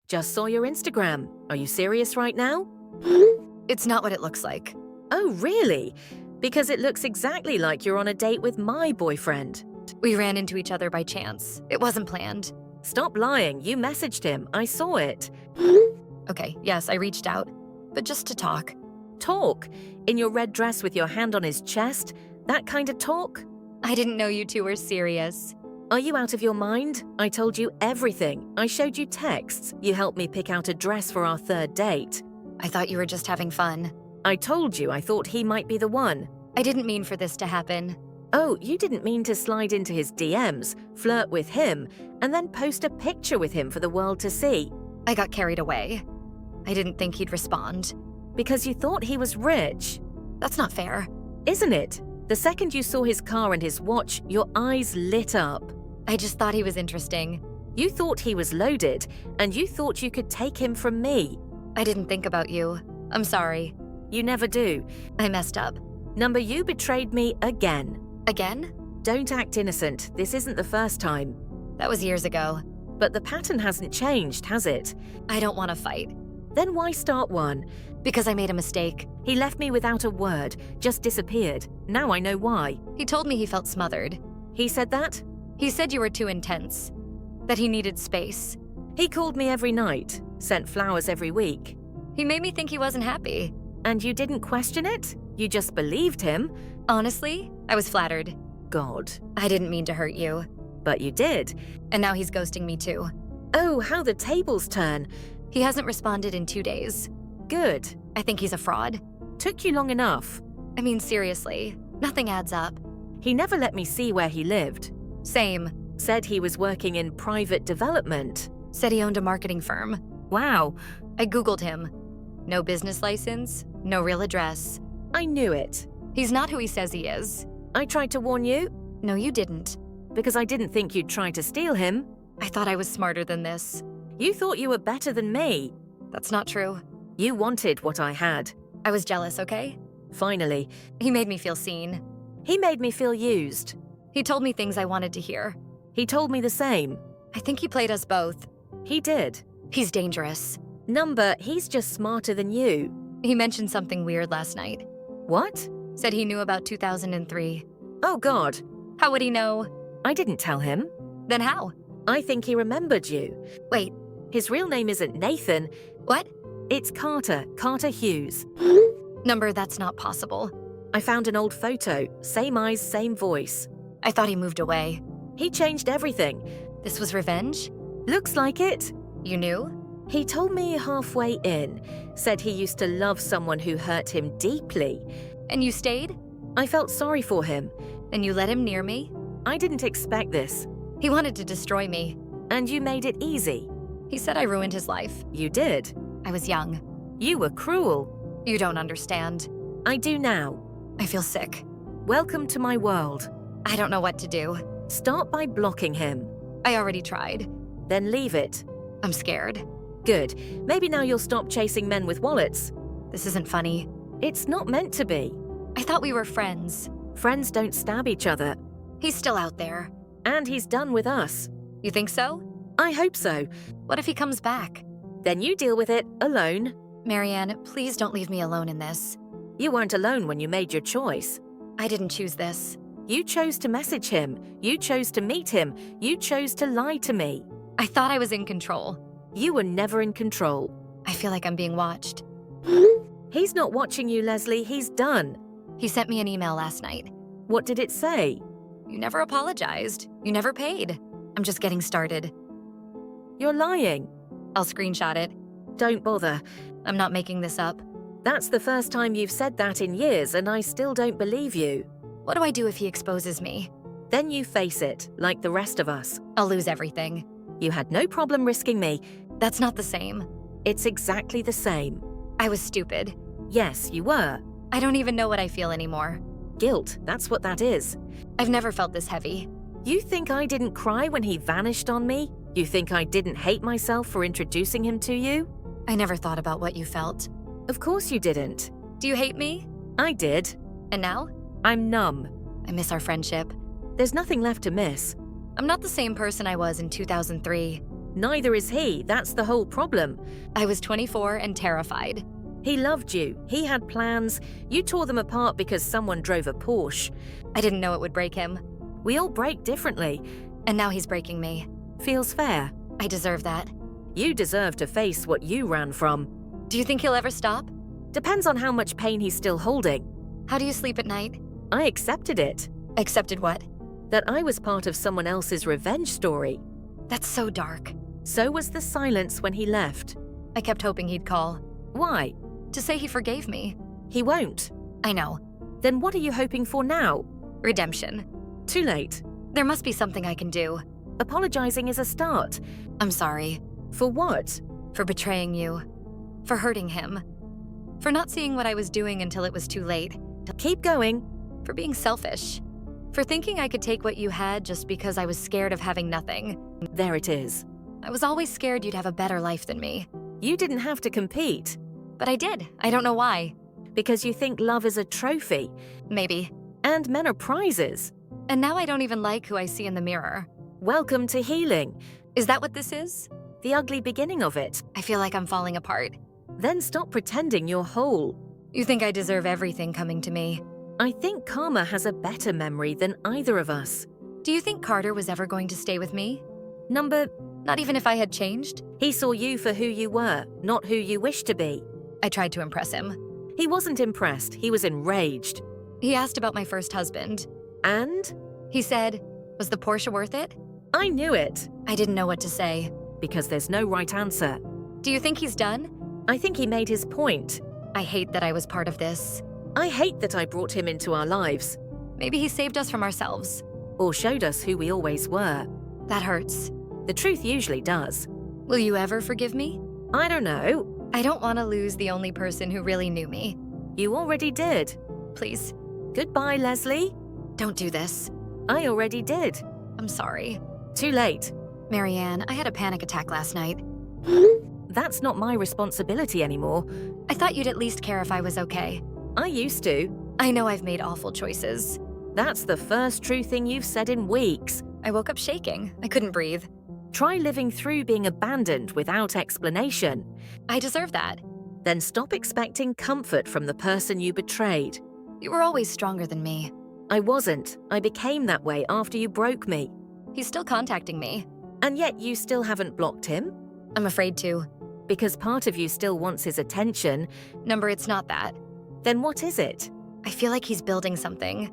Just saw your Instagram. Are you serious right now? It's not what it looks like. Oh, really? Because it looks exactly like you're on a date with my boyfriend. We ran into each other by chance. It wasn't planned. Stop lying. You messaged him. I saw it. Okay, yes, I reached out. But just to talk. Talk? In your red dress with your hand on his chest? That kind of talk? I didn't know you two were serious. Are you out of your mind? I told you everything. I showed you texts. You helped me pick out a dress for our third date. I thought you were just having fun. I told you I thought he might be the one. I didn't mean for this to happen. Oh, you didn't mean to slide into his DMs, flirt with him, and then post a picture with him for the world to see. I got carried away. I didn't think he'd respond. Because you thought he was rich. That's not fair. Isn't it? The second you saw his car and his watch, your eyes lit up. I just thought he was interesting. You thought he was loaded, and you thought you could take him from me. I didn't think about you. I'm sorry. You never do. I messed up. Number, you betrayed me again. Again? Don't act innocent. This isn't the first time. That was years ago. But the pattern hasn't changed, has it? I don't want to fight. Then why start one? Because I made a mistake. He left me without a word, just disappeared. Now I know why. He told me he felt smothered. He said that? He said you were too intense. That he needed space. He called me every night, sent flowers every week. He made me think he wasn't happy. And you didn't question it? You just believed him? Honestly, I was flattered. God. I didn't mean to hurt you. But you did. And now he's ghosting me too. Oh, how the tables turn. He hasn't responded in 2 days. Good. I think he's a fraud. Took you long enough. I mean, seriously, nothing adds up. He never let me see where he lived. Same. Said he was working in private development. Said he owned a marketing firm. Wow. I Googled him. No business license, no real address. I knew it. He's not who he says he is. I tried to warn you. No, you didn't. Because I didn't think you'd try to steal him. I thought I was smarter than this. You thought you were better than me. That's not true. You wanted what I had. I was jealous, okay? Finally. He made me feel seen. He made me feel used. He told me things I wanted to hear. He told me the same. I think he played us both. He did. He's dangerous. Number, he's just smarter than you. He mentioned something weird last night. What? Said he knew about 2003. Oh, God. How would he know? I didn't tell him. Then how? I think he remembered you. Wait, His real name isn't Nathan. what? It's Carter. Carter Hughes. Number, that's not possible. I found an old photo. Same eyes, same voice. I thought he moved away. He changed everything. This was revenge? Looks like it. You knew? He told me halfway in. Said he used to love someone who hurt him deeply. And you stayed? I felt sorry for him. And you let him near me? I didn't expect this. He wanted to destroy me. And you made it easy. He said I ruined his life. You did. I was young. You were cruel. You don't understand. I do now. I feel sick. Welcome to my world. I don't know what to do. Start by blocking him. I already tried. Then leave it. I'm scared. Good. Maybe now you'll stop chasing men with wallets. This isn't funny. It's not meant to be. I thought we were friends. Friends don't stab each other. He's still out there. And he's done with us. You think so? I hope so. What if he comes back? Then you deal with it alone. Marianne, please don't leave me alone in this. You weren't alone when you made your choice. I didn't choose this. You chose to message him. You chose to meet him. You chose to lie to me. I thought I was in control. You were never in control. I feel like I'm being watched. He's not watching you, Leslie. He's done. He sent me an email last night. What did it say? You never apologized. You never paid. I'm just getting started. You're lying. I'll screenshot it. Don't bother. I'm not making this up. That's the first time you've said that in years, and I still don't believe you. What do I do if he exposes me? Then you face it, like the rest of us. I'll lose everything. You had no problem risking me. That's not the same. It's exactly the same. I was stupid. Yes, you were. I don't even know what I feel anymore. Guilt, that's what that is. I've never felt this heavy. You think I didn't cry when he vanished on me? You think I didn't hate myself for introducing him to you? I never thought about what you felt. Of course you didn't. Do you hate me? I did. And now? I'm numb. I miss our friendship. There's nothing left to miss. I'm not the same person I was in 2003. Neither is he, that's the whole problem. I was 24 and terrified. He loved you, he had plans, you tore them apart because someone drove a Porsche. I didn't know it would break him. We all break differently. And now he's breaking me. Feels fair. I deserve that. You deserve to face what you ran from. Do you think he'll ever stop? Depends on how much pain he's still holding. How do you sleep at night? I accepted it. Accepted what? That I was part of someone else's revenge story. That's so dark. So was the silence when he left. I kept hoping he'd call. Why? To say he forgave me. He won't. I know. Then what are you hoping for now? Redemption. Too late. There must be something I can do. Apologizing is a start. I'm sorry. For what? For betraying you. For hurting him. For not seeing what I was doing until it was too late. Keep going. For being selfish. For thinking I could take what you had just because I was scared of having nothing. There it is. I was always scared you'd have a better life than me. You didn't have to compete. But I did. I don't know why. Because you think love is a trophy. Maybe. And men are prizes. And now I don't even like who I see in the mirror. Welcome to healing. Is that what this is? The ugly beginning of it. I feel like I'm falling apart. Then stop pretending you're whole. You think I deserve everything coming to me. I think Karma has a better memory than either of us. Do you think Carter was ever going to stay with me? Not even if I had changed? He saw you for who you were, not who you wished to be. I tried to impress him. He wasn't impressed, he was enraged. He asked about my first husband. And? He said, was the Porsche worth it? I knew it. I didn't know what to say. Because there's no right answer. Do you think he's done? I think he made his point. I hate that I was part of this. I hate that I brought him into our lives. Maybe he saved us from ourselves. Or showed us who we always were. That hurts. The truth usually does. Will you ever forgive me? I don't know. I don't want to lose the only person who really knew me. You already did. Please. Goodbye, Leslie. Don't do this. I already did. I'm sorry. Too late. Marianne, I had a panic attack last night. That's not my responsibility anymore. I thought you'd at least care if I was okay. I used to. I know I've made awful choices. That's the first true thing you've said in weeks. I woke up shaking. I couldn't breathe. Try living through being abandoned without explanation. I deserve that. Then stop expecting comfort from the person you betrayed. You were always stronger than me. I wasn't. I became that way after you broke me. He's still contacting me. And yet you still haven't blocked him? I'm afraid to. Because part of you still wants his attention. Number, it's not that. Then what is it? I feel like he's building something.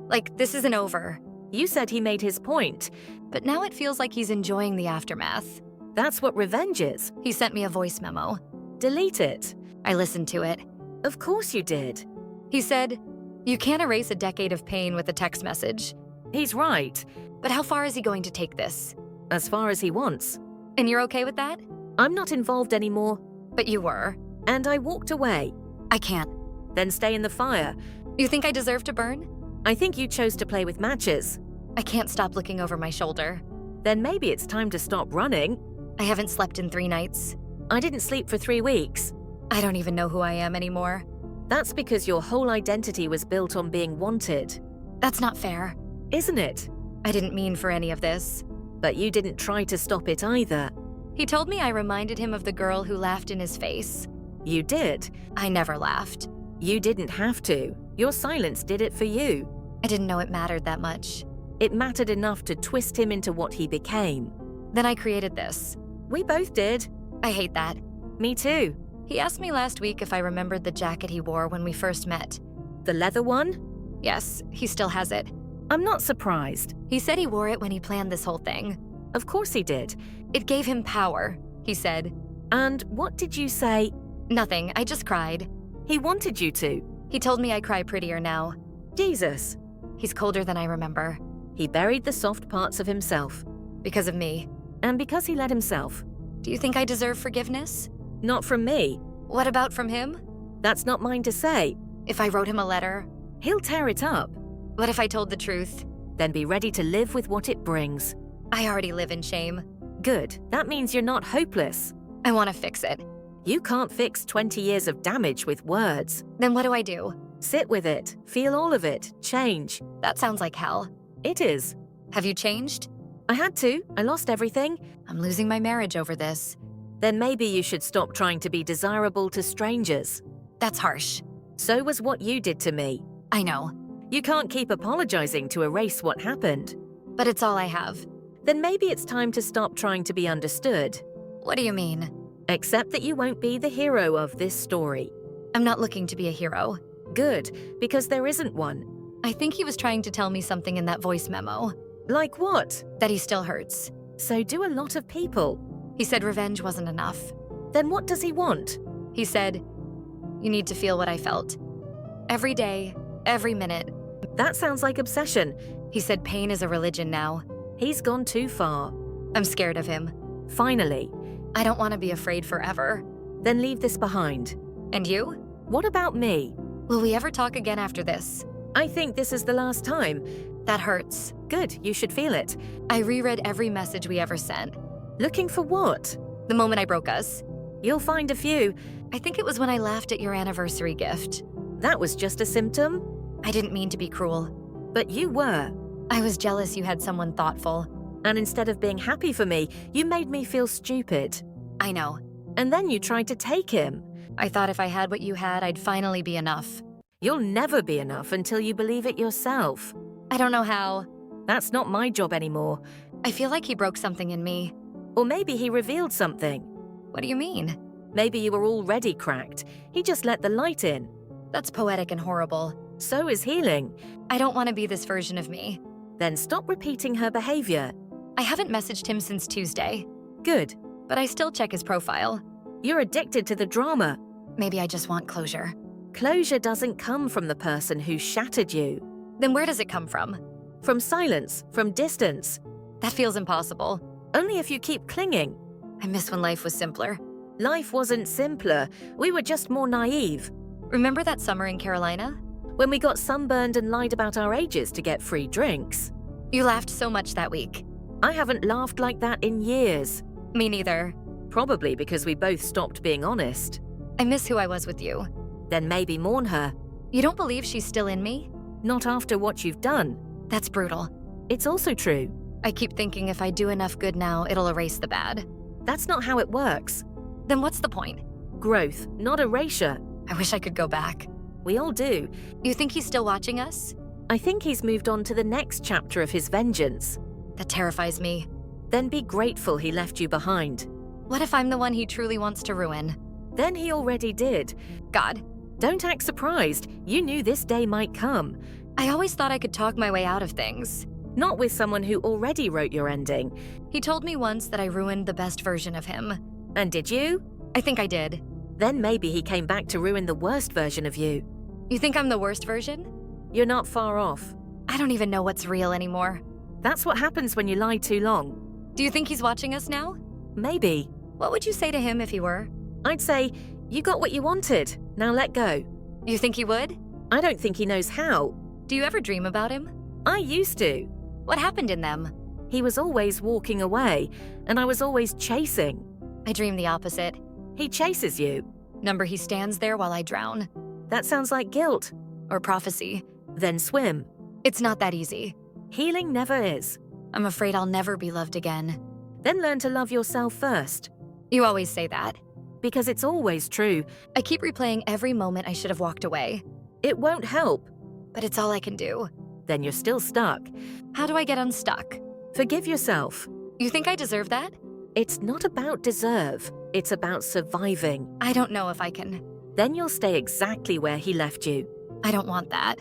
Like, this isn't over. You said he made his point. But now it feels like he's enjoying the aftermath. That's what revenge is. He sent me a voice memo. Delete it. I listened to it. Of course you did. He said, "You can't erase a decade of pain with a text message." He's right. But how far is he going to take this? As far as he wants. And you're okay with that? I'm not involved anymore. But you were. And I walked away. I can't. Then stay in the fire. You think I deserve to burn? I think you chose to play with matches. I can't stop looking over my shoulder. Then maybe it's time to stop running. I haven't slept in 3 nights. I didn't sleep for 3 weeks. I don't even know who I am anymore. That's because your whole identity was built on being wanted. That's not fair. Isn't it? I didn't mean for any of this. But you didn't try to stop it either. He told me I reminded him of the girl who laughed in his face. You did. I never laughed. You didn't have to. Your silence did it for you. I didn't know it mattered that much. It mattered enough to twist him into what he became. Then I created this. We both did. I hate that. Me too. He asked me last week if I remembered the jacket he wore when we first met. The leather one? Yes, he still has it. I'm not surprised. He said he wore it when he planned this whole thing. Of course he did. It gave him power, he said. And what did you say? Nothing, I just cried. He wanted you to. He told me I cry prettier now. Jesus. He's colder than I remember. He buried the soft parts of himself. Because of me. And because he let himself. Do you think I deserve forgiveness? Not from me. What about from him? That's not mine to say. If I wrote him a letter? He'll tear it up. What if I told the truth? Then be ready to live with what it brings. I already live in shame. Good. That means you're not hopeless. I want to fix it. You can't fix 20 years of damage with words. Then what do I do? Sit with it. Feel all of it. Change. That sounds like hell. It is. Have you changed? I had to. I lost everything. I'm losing my marriage over this. Then maybe you should stop trying to be desirable to strangers. That's harsh. So was what you did to me. I know, You can't keep apologizing to erase what happened. but it's all I have. Then maybe it's time to stop trying to be understood. What do you mean? Accept that you won't be the hero of this story. I'm not looking to be a hero. Good, because there isn't one. I think he was trying to tell me something in that voice memo. Like what? That he still hurts. So do a lot of people. He said revenge wasn't enough. Then what does he want? He said, "You need to feel what I felt. Every day, every minute." That sounds like obsession. He said pain is a religion now. He's gone too far. I'm scared of him. Finally. I don't want to be afraid forever. Then leave this behind. And you? What about me? Will we ever talk again after this? I think this is the last time. That hurts. Good, you should feel it. I reread every message we ever sent. Looking for what? The moment I broke us. You'll find a few. I think it was when I laughed at your anniversary gift. That was just a symptom. I didn't mean to be cruel. But you were. I was jealous you had someone thoughtful. And instead of being happy for me, you made me feel stupid. I know. And then you tried to take him. I thought if I had what you had, I'd finally be enough. You'll never be enough until you believe it yourself. I don't know how. That's not my job anymore. I feel like he broke something in me. Or maybe he revealed something. What do you mean? Maybe you were already cracked. He just let the light in. That's poetic and horrible. So is healing. I don't want to be this version of me. Then stop repeating her behavior. I haven't messaged him since Tuesday, Good. but I still check his profile. You're addicted to the drama. Maybe I just want closure. Closure doesn't come from the person who shattered you. Then where does it come from? From silence, from distance. That feels impossible. Only if you keep clinging. I miss when life was simpler. Life wasn't simpler. We were just more naive. Remember that summer in Carolina? When we got sunburned and lied about our ages to get free drinks. You laughed so much that week. I haven't laughed like that in years. Me neither. Probably because we both stopped being honest. I miss who I was with you. Then maybe mourn her. You don't believe she's still in me? Not after what you've done. That's brutal. It's also true. I keep thinking if I do enough good now, it'll erase the bad. That's not how it works. Then what's the point? Growth, not erasure. I wish I could go back. We all do. You think he's still watching us? I think he's moved on to the next chapter of his vengeance. That terrifies me. Then be grateful he left you behind. What if I'm the one he truly wants to ruin? Then he already did. God, Don't act surprised. You knew this day might come. I always thought I could talk my way out of things. Not with someone who already wrote your ending. He told me once that I ruined the best version of him. And did you? I think I did. Then maybe he came back to ruin the worst version of you. You think I'm the worst version? You're not far off. I don't even know what's real anymore. That's what happens when you lie too long. Do you think he's watching us now? Maybe. What would you say to him if he were? I'd say, you got what you wanted. Now let go. You think he would? I don't think he knows how. Do you ever dream about him? I used to. What happened in them? He was always walking away, and I was always chasing. I dream the opposite. He chases you. Number he stands there while I drown. That sounds like guilt. Or prophecy. Then swim. It's not that easy. Healing never is. I'm afraid I'll never be loved again. Then learn to love yourself first. You always say that. Because it's always true. I keep replaying every moment I should have walked away. It won't help. But it's all I can do. Then you're still stuck. How do I get unstuck? Forgive yourself. You think I deserve that? It's not about deserve. It's about surviving. I don't know if I can. Then you'll stay exactly where he left you. I don't want that.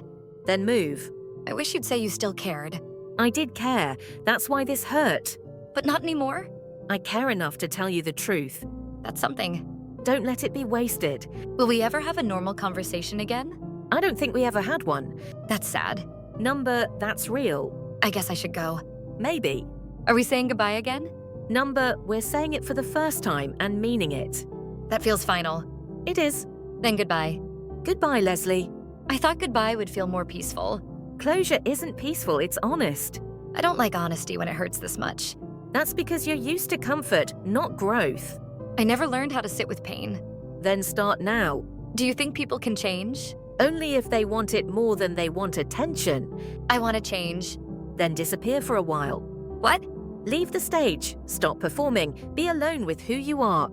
Then move. I wish you'd say you still cared. I did care. That's why this hurt. But not anymore? I care enough to tell you the truth. That's something. Don't let it be wasted. Will we ever have a normal conversation again? I don't think we ever had one. That's sad. Number, that's real. I guess I should go. Maybe. Are we saying goodbye again? Number, we're saying it for the first time and meaning it. That feels final. It is. Then goodbye. Goodbye, Leslie. I thought goodbye would feel more peaceful. Closure isn't peaceful, it's honest. I don't like honesty when it hurts this much. That's because you're used to comfort, not growth. I never learned how to sit with pain. Then start now. Do you think people can change? Only if they want it more than they want attention. I want to change. Then disappear for a while. What? Leave the stage, stop performing, be alone with who you are.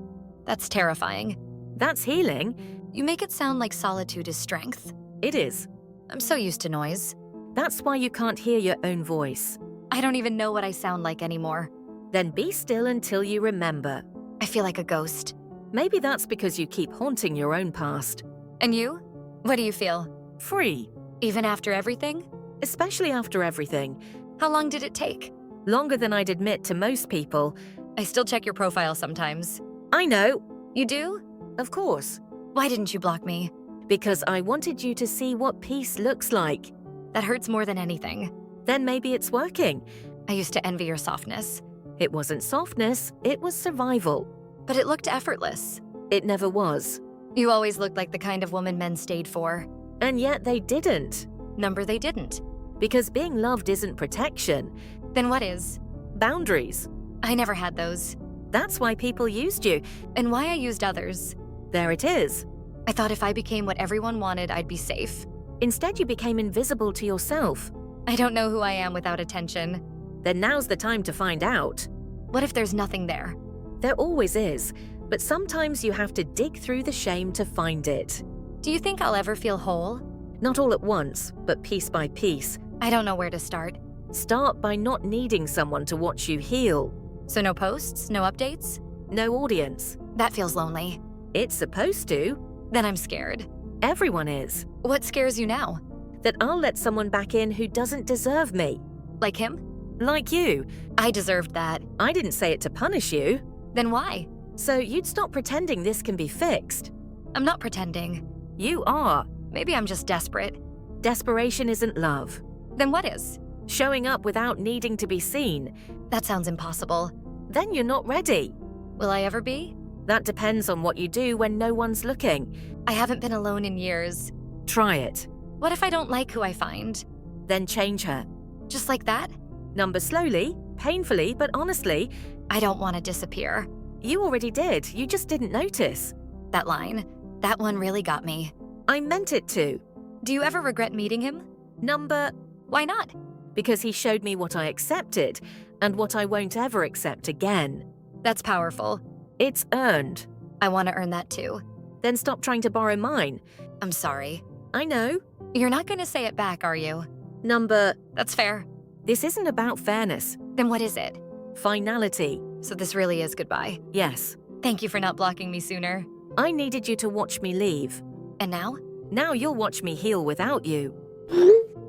That's terrifying. That's healing. You make it sound like solitude is strength. It is. I'm so used to noise. That's why you can't hear your own voice. I don't even know what I sound like anymore. Then be still until you remember. I feel like a ghost. Maybe that's because you keep haunting your own past. And you? What do you feel? Free. Even after everything? Especially after everything. How long did it take? Longer than I'd admit to most people. I still check your profile sometimes. I know. You do? Of course. Why didn't you block me? Because I wanted you to see what peace looks like. That hurts more than anything. Then maybe it's working. I used to envy your softness. It wasn't softness, it was survival. But it looked effortless. It never was. You always looked like the kind of woman men stayed for. And yet they didn't. Number they didn't. Because being loved isn't protection. Then what is? Boundaries. I never had those. That's why people used you. And why I used others. There it is. I thought if I became what everyone wanted, I'd be safe. Instead, you became invisible to yourself. I don't know who I am without attention. Then now's the time to find out. What if there's nothing there? There always is, but sometimes you have to dig through the shame to find it. Do you think I'll ever feel whole? Not all at once, but piece by piece. I don't know where to start. Start by not needing someone to watch you heal. So no posts, no updates? No audience. That feels lonely. It's supposed to. Then I'm scared. Everyone is. What scares you now? That I'll let someone back in who doesn't deserve me. Like him? Like you. I deserved that. I didn't say it to punish you. Then why? So you'd stop pretending this can be fixed. I'm not pretending. You are. Maybe I'm just desperate. Desperation isn't love. Then what is? Showing up without needing to be seen. That sounds impossible. Then you're not ready. Will I ever be? That depends on what you do when no one's looking. I haven't been alone in years. Try it. What if I don't like who I find? Then change her. Just like that? Number slowly, painfully, but honestly. I don't want to disappear. You already did, you just didn't notice. That line. That one really got me. I meant it to. Do you ever regret meeting him? Number. Why not? Because he showed me what I accepted, and what I won't ever accept again. That's powerful. It's earned. I want to earn that too. Then stop trying to borrow mine. I'm sorry. I know. You're not going to say it back, are you? Number. That's fair. This isn't about fairness. Then what is it? Finality. So this really is goodbye. Yes. Thank you for not blocking me sooner. I needed you to watch me leave. And now? Now you'll watch me heal without you.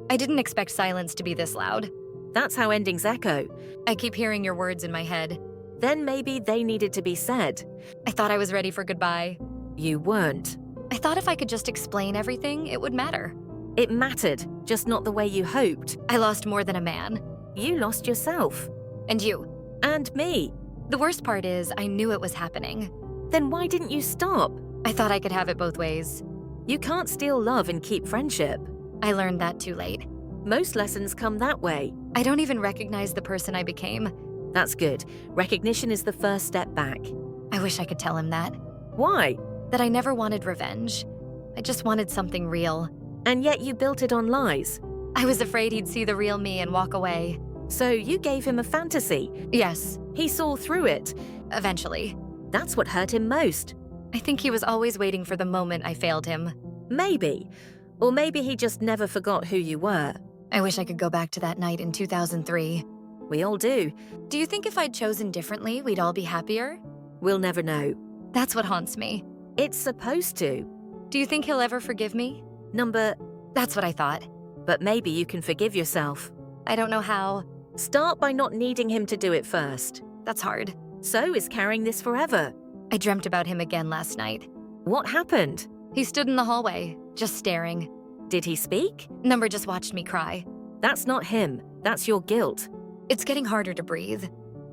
I didn't expect silence to be this loud. That's how endings echo. I keep hearing your words in my head. Then maybe they needed to be said. I thought I was ready for goodbye. You weren't. I thought if I could just explain everything, it would matter. It mattered, just not the way you hoped. I lost more than a man. You lost yourself. And you. And me. The worst part is, I knew it was happening. Then why didn't you stop? I thought I could have it both ways. You can't steal love and keep friendship. I learned that too late. Most lessons come that way. I don't even recognize the person I became. That's good. Recognition is the first step back. I wish I could tell him that. Why? That I never wanted revenge. I just wanted something real. And yet you built it on lies. I was afraid he'd see the real me and walk away. So you gave him a fantasy. Yes, He saw through it. eventually. That's what hurt him most. I think he was always waiting for the moment I failed him. Maybe. Or maybe he just never forgot who you were. I wish I could go back to that night in 2003. We all do. Do you think if I'd chosen differently, we'd all be happier? We'll never know. That's what haunts me. It's supposed to. Do you think he'll ever forgive me? Number. That's what I thought. But maybe you can forgive yourself. I don't know how. Start by not needing him to do it first. That's hard. So is carrying this forever. I dreamt about him again last night. What happened? He stood in the hallway, just staring. Did he speak? Number just watched me cry. That's not him. That's your guilt. It's getting harder to breathe.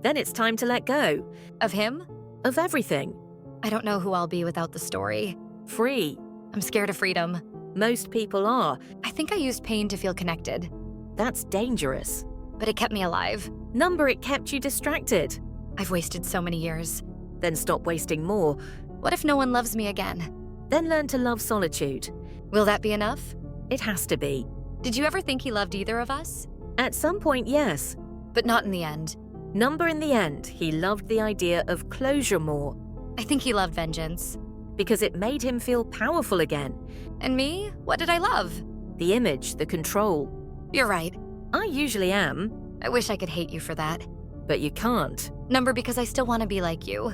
Then it's time to let go. Of him? Of everything. I don't know who I'll be without the story. Free. I'm scared of freedom. Most people are. I think I used pain to feel connected, That's dangerous. but it kept me alive. Number, it kept you distracted. I've wasted so many years. Then stop wasting more. What if no one loves me again? Then learn to love solitude. Will that be enough? It has to be. Did you ever think he loved either of us? At some point, yes. But not in the end. Number in the end, he loved the idea of closure more I think he loved vengeance. because it made him feel powerful again. And me? What did I love? The image, the control. You're right. I usually am, I wish I could hate you for that. but you can't. Number because I still want to be like you.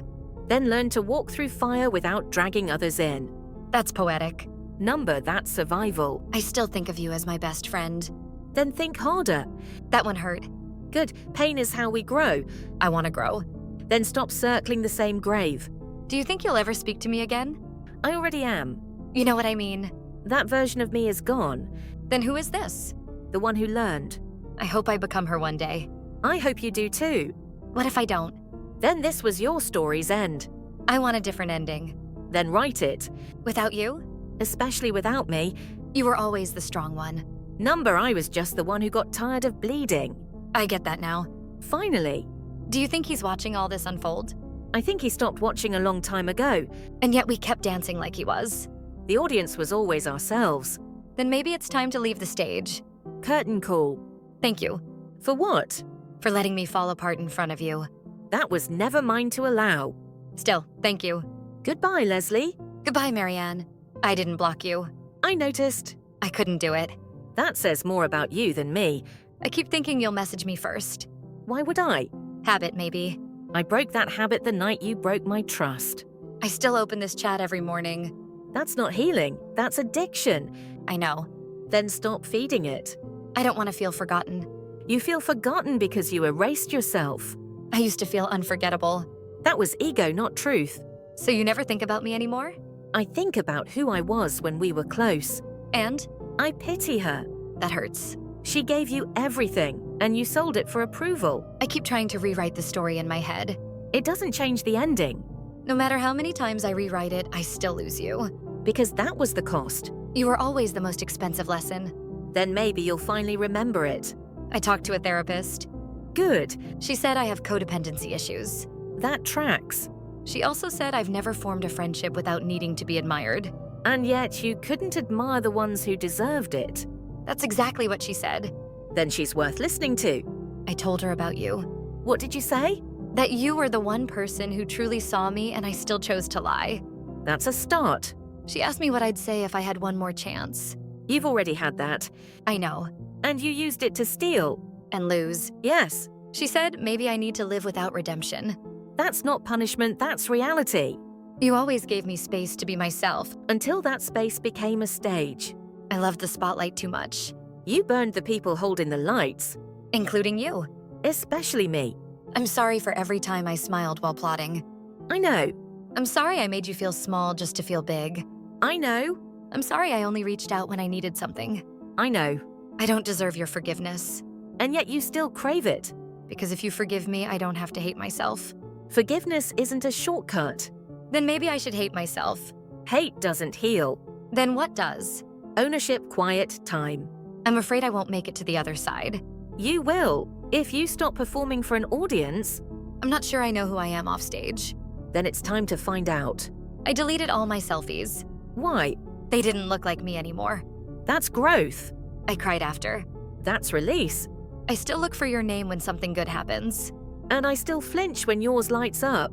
Then learn to walk through fire without dragging others in. That's poetic. Number, that's survival. I still think of you as my best friend. Then think harder. That one hurt. Good, pain is how we grow. I want to grow. Then stop circling the same grave. Do you think you'll ever speak to me again? I already am. You know what I mean. That version of me is gone. Then who is this? The one who learned. I hope I become her one day. I hope you do too. What if I don't? Then this was your story's end. I want a different ending. Then write it. Without you? Especially without me. You were always the strong one. Number, I was just the one who got tired of bleeding. I get that now. Finally. Do you think he's watching all this unfold? I think he stopped watching a long time ago. And yet we kept dancing like he was. The audience was always ourselves. Then maybe it's time to leave the stage. Curtain call. Thank you For what? for letting me fall apart in front of you. That was never mine to allow. Still, thank you. Goodbye, Leslie. Goodbye, Marianne. I didn't block you. I noticed. I couldn't do it. That says more about you than me. I keep thinking you'll message me first. Why would I? Habit, maybe. I broke that habit the night you broke my trust. I still open this chat every morning. That's not healing. That's addiction. I know. Then stop feeding it. I don't want to feel forgotten. You feel forgotten because you erased yourself. I used to feel unforgettable. That was ego, not truth. So you never think about me anymore? I think about who I was when we were close. And? I pity her. That hurts. She gave you everything, and you sold it for approval. I keep trying to rewrite the story in my head. It doesn't change the ending, No matter how many times I rewrite it, I still lose you. because that was the cost. You were always the most expensive lesson. Then maybe you'll finally remember it. I talked to a therapist. Good. She said I have codependency issues. That tracks. She also said I've never formed a friendship without needing to be admired. And yet you couldn't admire the ones who deserved it. That's exactly what she said. Then she's worth listening to. I told her about you. What did you say? That you were the one person who truly saw me and I still chose to lie. That's a start. She asked me what I'd say if I had one more chance. You've already had that. I know. And you used it to steal. And lose. Yes. She said maybe I need to live without redemption. That's not punishment, that's reality. You always gave me space to be myself. Until that space became a stage. I loved the spotlight too much. You burned the people holding the lights. Including you. Especially me. I'm sorry for every time I smiled while plotting. I know. I'm sorry I made you feel small just to feel big. I know. I'm sorry I only reached out when I needed something. I know. I don't deserve your forgiveness. And yet you still crave it. Because if you forgive me, I don't have to hate myself. Forgiveness isn't a shortcut. Then maybe I should hate myself. Hate doesn't heal. Then what does? Ownership, quiet, time. I'm afraid I won't make it to the other side. You will. If you stop performing for an audience, I'm not sure I know who I am off stage. then it's time to find out. I deleted all my selfies. Why? They didn't look like me anymore. That's growth. I cried after. That's release. I still look for your name when something good happens. And I still flinch when yours lights up.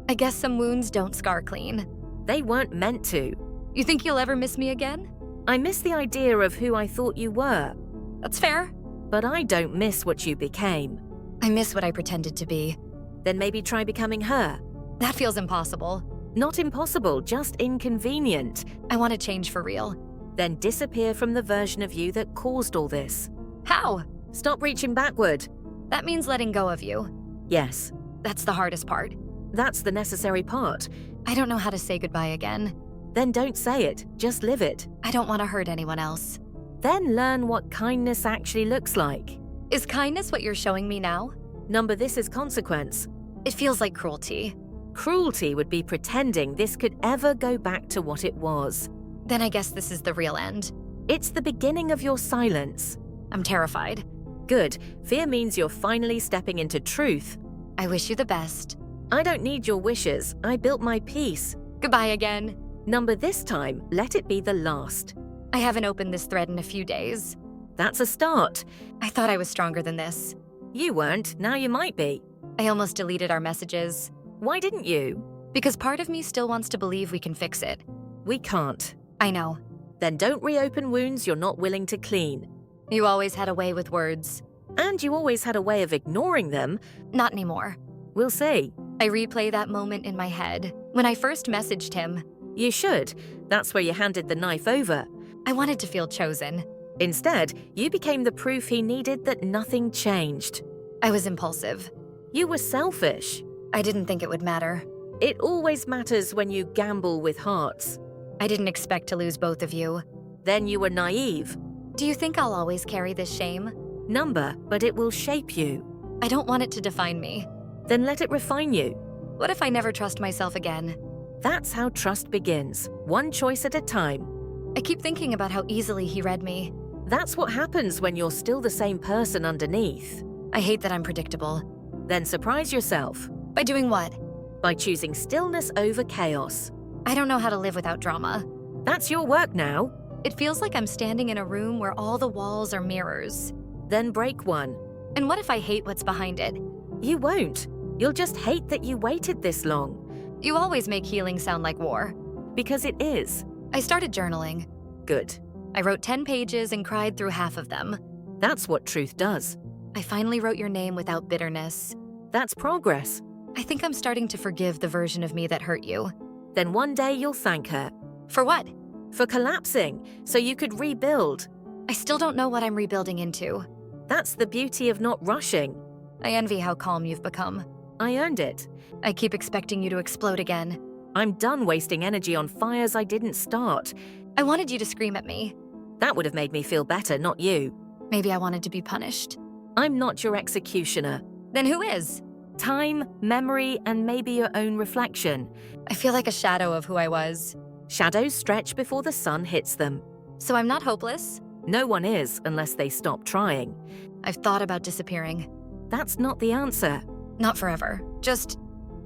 I guess some wounds don't scar clean. They weren't meant to. You think you'll ever miss me again? I miss the idea of who I thought you were, That's fair. but I don't miss what you became. I miss what I pretended to be. Then maybe try becoming her. That feels impossible. Not impossible, just inconvenient. I want to change for real. Then disappear from the version of you that caused all this. How? Stop reaching backward. That means letting go of you. Yes, That's the hardest part. that's the necessary part. I don't know how to say goodbye again. Then don't say it, just live it. I don't want to hurt anyone else. Then learn what kindness actually looks like. Is kindness what you're showing me now? Number, this is consequence. It feels like cruelty. Cruelty would be pretending this could ever go back to what it was. Then I guess this is the real end. It's the beginning of your silence. I'm terrified. Good. Fear means you're finally stepping into truth. I wish you the best. I don't need your wishes. I built my peace. Goodbye again. Number, this time, let it be the last. I haven't opened this thread in a few days. That's a start. I thought I was stronger than this. You weren't, now you might be. I almost deleted our messages. Why didn't you? Because part of me still wants to believe we can fix it. We can't. I know. Then don't reopen wounds you're not willing to clean. You always had a way with words. And you always had a way of ignoring them. Not anymore. We'll see. I replay that moment in my head. When I first messaged him, You should. That's where you handed the knife over. I wanted to feel chosen. Instead, you became the proof he needed that nothing changed. I was impulsive. You were selfish. I didn't think it would matter. It always matters when you gamble with hearts. I didn't expect to lose both of you. Then you were naive. Do you think I'll always carry this shame? Number, but it will shape you. I don't want it to define me. Then let it refine you. What if I never trust myself again? That's how trust begins, one choice at a time. I keep thinking about how easily he read me. That's what happens when you're still the same person underneath. I hate that I'm predictable. Then surprise yourself By doing what? by choosing stillness over chaos. I don't know how to live without drama. That's your work now. It feels like I'm standing in a room where all the walls are mirrors. Then break one. And what if I hate what's behind it? You won't. You'll just hate that you waited this long. You always make healing sound like war. Because it is. I started journaling. Good. I wrote 10 pages and cried through half of them. That's what truth does. I finally wrote your name without bitterness. That's progress. I think I'm starting to forgive the version of me that hurt you. Then one day you'll thank her. For what? For collapsing, so you could rebuild. I still don't know what I'm rebuilding into. That's the beauty of not rushing. I envy how calm you've become. I earned it. I keep expecting you to explode again. I'm done wasting energy on fires I didn't start. I wanted you to scream at me. That would have made me feel better, not you. Maybe I wanted to be punished. I'm not your executioner. Then who is? Time, memory, and maybe your own reflection. I feel like a shadow of who I was. Shadows stretch before the sun hits them. So I'm not hopeless? No one is unless they stop trying. I've thought about disappearing. That's not the answer. Not forever. Just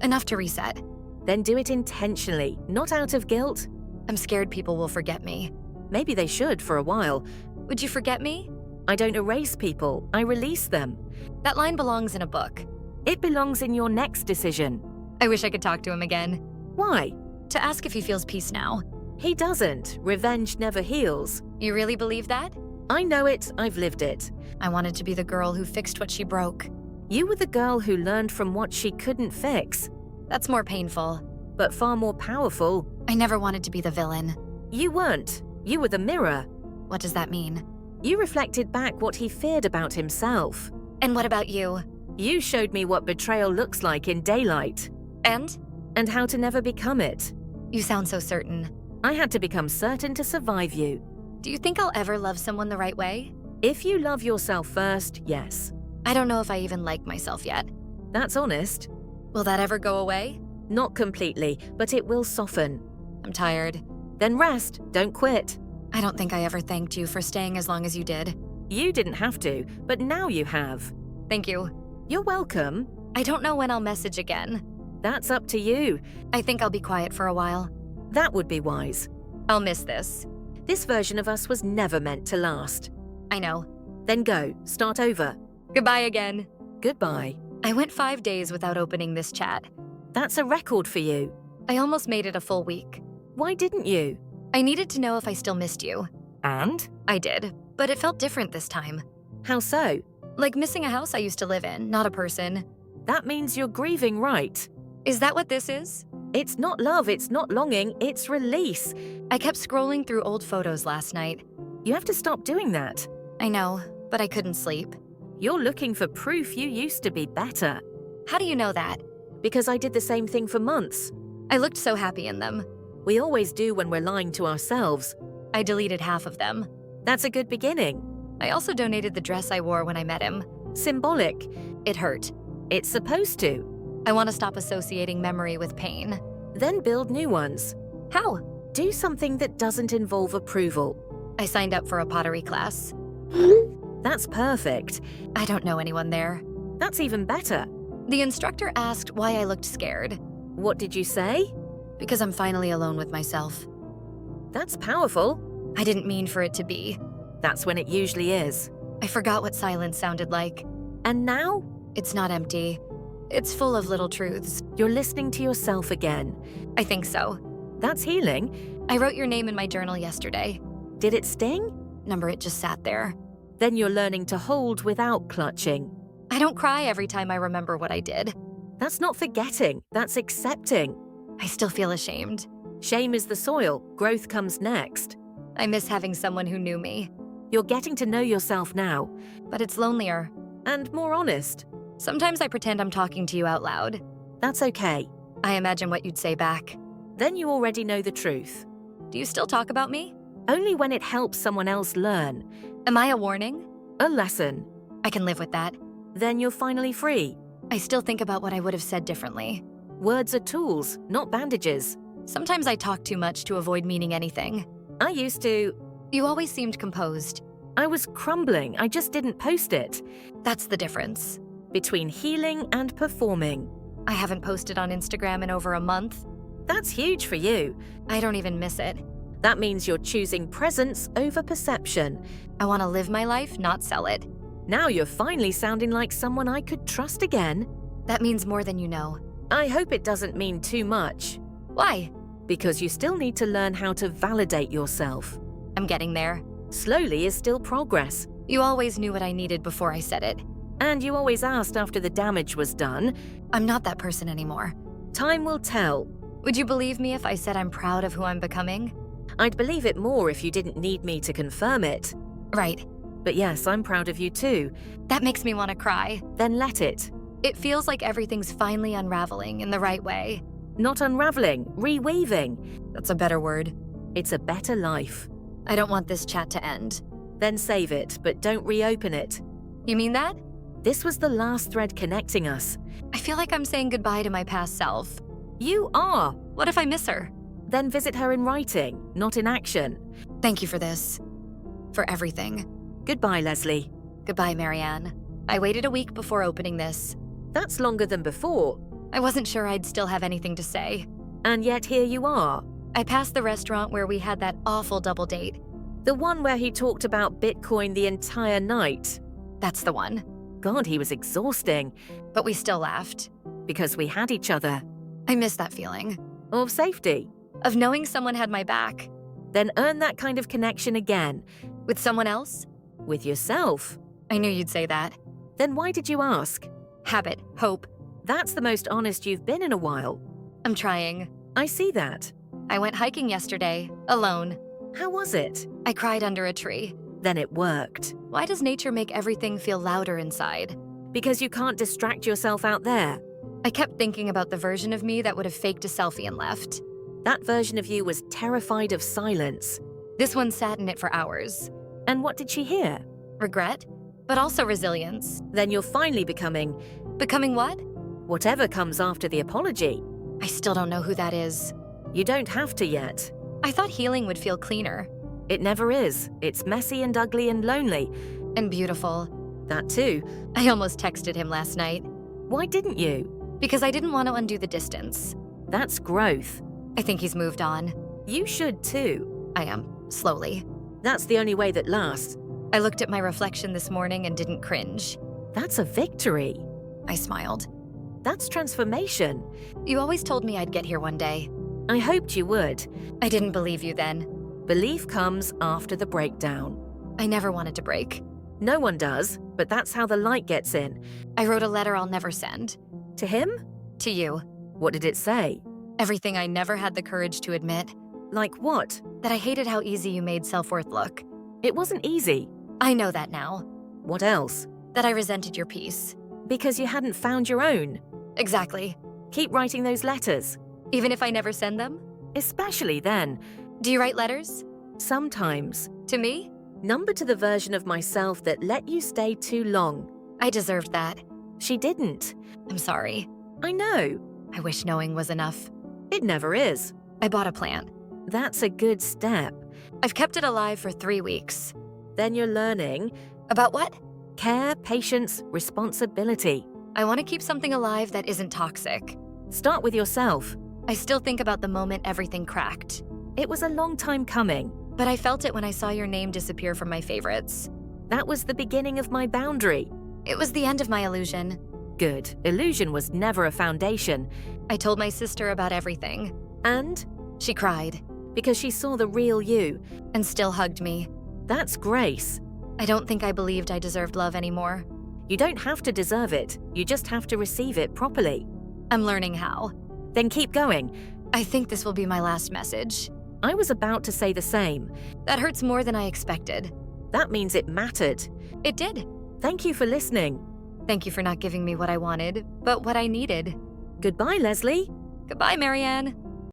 enough to reset. Then do it intentionally, not out of guilt. I'm scared people will forget me. Maybe they should for a while. Would you forget me? I don't erase people, I release them. That line belongs in a book. It belongs in your next decision. I wish I could talk to him again. Why? To ask if he feels peace now. He doesn't. Revenge never heals. You really believe that? I know it, I've lived it. I wanted to be the girl who fixed what she broke. You were the girl who learned from what she couldn't fix, That's more painful. but far more powerful. I never wanted to be the villain. You weren't. You were the mirror. What does that mean? You reflected back what he feared about himself. And what about you? You showed me what betrayal looks like in daylight, And? and how to never become it. You sound so certain. I had to become certain to survive you. Do you think I'll ever love someone the right way? If you love yourself first, yes. I don't know if I even like myself yet. That's honest. Will that ever go away? Not completely, but it will soften. I'm tired. Then rest, don't quit. I don't think I ever thanked you for staying as long as you did. You didn't have to, but now you have. Thank you. You're welcome. I don't know when I'll message again. That's up to you. I think I'll be quiet for a while. That would be wise. I'll miss this. This version of us was never meant to last. I know. Then go, start over. Goodbye again. Goodbye. I went 5 days without opening this chat. That's a record for you. I almost made it a full week. Why didn't you? I needed to know if I still missed you. And? I did, but it felt different this time. How so? Like missing a house I used to live in, not a person. That means you're grieving, right? Is that what this is? It's not love, it's not longing, it's release. I kept scrolling through old photos last night. You have to stop doing that. I know, but I couldn't sleep. You're looking for proof you used to be better. How do you know that? Because I did the same thing for months. I looked so happy in them. We always do when we're lying to ourselves. I deleted half of them. That's a good beginning. I also donated the dress I wore when I met him. Symbolic. It hurt. It's supposed to. I want to stop associating memory with pain. Then build new ones. How? Do something that doesn't involve approval. I signed up for a pottery class. That's perfect. I don't know anyone there. That's even better. The instructor asked why I looked scared. What did you say? Because I'm finally alone with myself. That's powerful. I didn't mean for it to be. That's when it usually is. I forgot what silence sounded like. And now? It's not empty. It's full of little truths. You're listening to yourself again. I think so. That's healing. I wrote your name in my journal yesterday. Did it sting? Number it just sat there. Then you're learning to hold without clutching. I don't cry every time I remember what I did. That's not forgetting, that's accepting. I still feel ashamed. Shame is the soil, growth comes next. I miss having someone who knew me. You're getting to know yourself now. But it's lonelier. And more honest. Sometimes I pretend I'm talking to you out loud. That's okay. I imagine what you'd say back. Then you already know the truth. Do you still talk about me? Only when it helps someone else learn. Am I a warning? A lesson. I can live with that. Then you're finally free. I still think about what I would have said differently. Words are tools, not bandages. Sometimes I talk too much to avoid meaning anything. I used to. You always seemed composed. I was crumbling, I just didn't post it. That's the difference. Between healing and performing. I haven't posted on Instagram in over a month. That's huge for you. I don't even miss it. That means you're choosing presence over perception. I want to live my life, not sell it. Now you're finally sounding like someone I could trust again. That means more than you know. I hope it doesn't mean too much. Why? Because you still need to learn how to validate yourself. I'm getting there. Slowly is still progress. You always knew what I needed before I said it. And you always asked after the damage was done. I'm not that person anymore. Time will tell. Would you believe me if I said I'm proud of who I'm becoming? I'd believe it more if you didn't need me to confirm it. Right. But yes, I'm proud of you too. That makes me want to cry. Then let it. It feels like everything's finally unraveling in the right way. Not unraveling, reweaving. That's a better word. It's a better life. I don't want this chat to end. Then save it, but don't reopen it. You mean that? This was the last thread connecting us. I feel like I'm saying goodbye to my past self. You are. What if I miss her? Then visit her in writing, not in action. Thank you for this. For everything. Goodbye, Leslie. Goodbye, Marianne. I waited a week before opening this. That's longer than before. I wasn't sure I'd still have anything to say. And yet here you are. I passed the restaurant where we had that awful double date. The one where he talked about Bitcoin the entire night. That's the one. God, he was exhausting. But we still laughed. Because we had each other. I miss that feeling. Of safety. Of knowing someone had my back. Then earn that kind of connection again. With someone else? With yourself. I knew you'd say that. Then why did you ask? Habit, hope. That's the most honest you've been in a while. I'm trying. I see that. I went hiking yesterday, alone. How was it? I cried under a tree. Then it worked. Why does nature make everything feel louder inside? Because you can't distract yourself out there. I kept thinking about the version of me that would have faked a selfie and left. That version of you was terrified of silence. This one sat in it for hours. And what did she hear? Regret, but also resilience. Then you're finally becoming Becoming what? whatever comes after the apology. I still don't know who that is. You don't have to yet. I thought healing would feel cleaner. It never is. It's messy and ugly and lonely. And beautiful. That too. I almost texted him last night. Why didn't you? Because I didn't want to undo the distance. That's growth. I think he's moved on. You should too. I am, slowly. That's the only way that lasts. I looked at my reflection this morning and didn't cringe. That's a victory. I smiled. That's transformation. You always told me I'd get here one day. I hoped you would. I didn't believe you then. Belief comes after the breakdown. I never wanted to break. No one does, but that's how the light gets in. I wrote a letter I'll never send. To him? To you. What did it say? Everything I never had the courage to admit. Like what? That I hated how easy you made self-worth look. It wasn't easy. I know that now. What else? That I resented your peace. Because you hadn't found your own. Exactly. Keep writing those letters. Even if I never send them? Especially then. Do you write letters? Sometimes. To me? Number to the version of myself that let you stay too long. I deserved that. She didn't. I'm sorry. I know. I wish knowing was enough. It never is. I bought a plant. That's a good step. I've kept it alive for 3 weeks. Then you're learning About what? care, patience, responsibility. I want to keep something alive that isn't toxic. Start with yourself. I still think about the moment everything cracked. It was a long time coming. But I felt it when I saw your name disappear from my favorites. That was the beginning of my boundary. It was the end of my illusion. Good. Illusion was never a foundation. I told my sister about everything. And? She cried Because she saw the real you. and still hugged me. That's grace. I don't think I believed I deserved love anymore. You don't have to deserve it. You just have to receive it properly. I'm learning how. Then keep going. I think this will be my last message. I was about to say the same. That hurts more than I expected. That means it mattered. It did. Thank you for listening. Thank you for not giving me what I wanted, but what I needed. Goodbye, Leslie. Goodbye, Marianne.